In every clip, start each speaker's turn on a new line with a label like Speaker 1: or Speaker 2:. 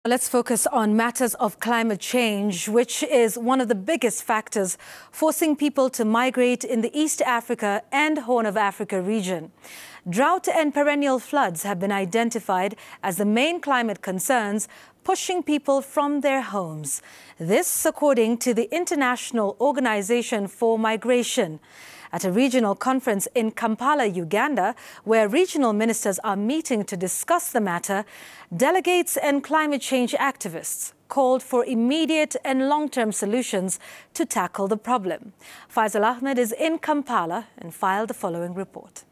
Speaker 1: Let's focus on matters of climate change, which is one of the biggest factors forcing people to migrate in the East Africa and Horn of Africa region. Drought and perennial floods have been identified as the main climate concerns pushing people from their homes. This, according to the International Organization for Migration. At a regional conference in Kampala, Uganda, where regional ministers are meeting to discuss the matter, delegates and climate change activists called for immediate and long-term solutions to tackle the problem. Faisal Ahmed is in Kampala and filed the following report.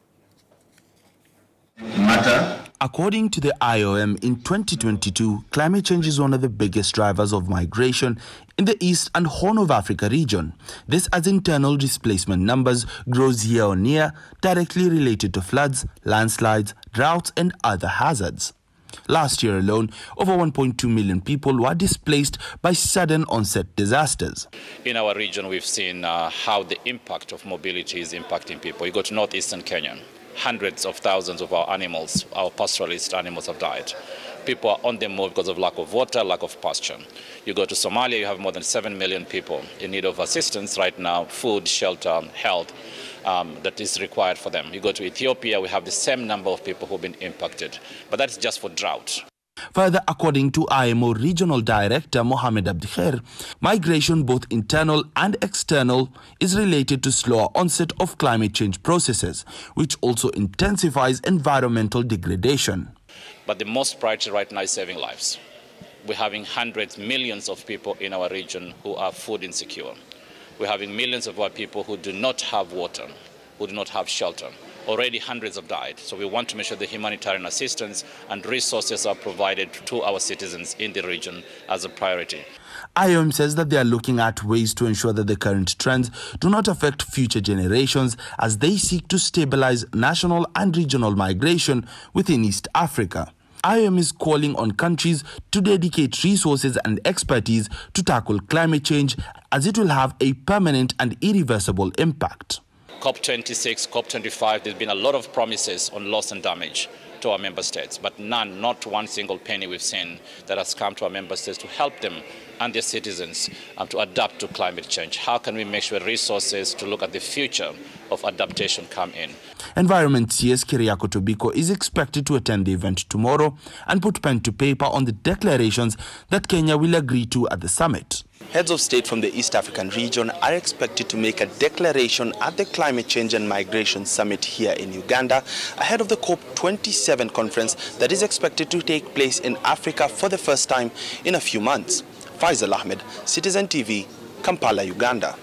Speaker 2: According to the IOM, in 2022, climate change is one of the biggest drivers of migration in the East and Horn of Africa region. This as internal displacement numbers grows year on year, directly related to floods, landslides, droughts and other hazards. Last year alone, over 1.2 million people were displaced by sudden onset disasters.
Speaker 3: In our region, we've seen how the impact of mobility is impacting people. You go to northeastern Kenya. Hundreds of thousands of our animals, our pastoralist animals, have died. People are on the move because of lack of water, lack of pasture. You go to Somalia, you have more than 7 million people in need of assistance right now, food, shelter, health, that is required for them. You go to Ethiopia, we have the same number of people who have been impacted, but that's just for drought.
Speaker 2: Further, according to IMO Regional Director Mohamed Abdikhair, migration, both internal and external, is related to slower onset of climate change processes, which also intensifies environmental degradation.
Speaker 3: But the most priority right now is saving lives. We're having hundreds, millions of people in our region who are food insecure. We're having millions of our people who do not have water, who do not have shelter. Already hundreds have died, so we want to make sure the humanitarian assistance and resources are provided to our citizens in the region as a priority.
Speaker 2: IOM says that they are looking at ways to ensure that the current trends do not affect future generations as they seek to stabilize national and regional migration within East Africa. IOM is calling on countries to dedicate resources and expertise to tackle climate change as it will have a permanent and irreversible impact.
Speaker 3: COP26, COP25, there's been a lot of promises on loss and damage to our member states, but none, not one single penny we've seen that has come to our member states to help them and their citizens to adapt to climate change. How can we make sure resources to look at the future of adaptation come in?
Speaker 2: Environment CS Kiriako Tobiko is expected to attend the event tomorrow and put pen to paper on the declarations that Kenya will agree to at the summit.
Speaker 4: Heads of state from the East African region are expected to make a declaration at the Climate Change and Migration Summit here in Uganda ahead of the COP27 conference that is expected to take place in Africa for the first time in a few months. Faisal Ahmed, Citizen TV, Kampala, Uganda.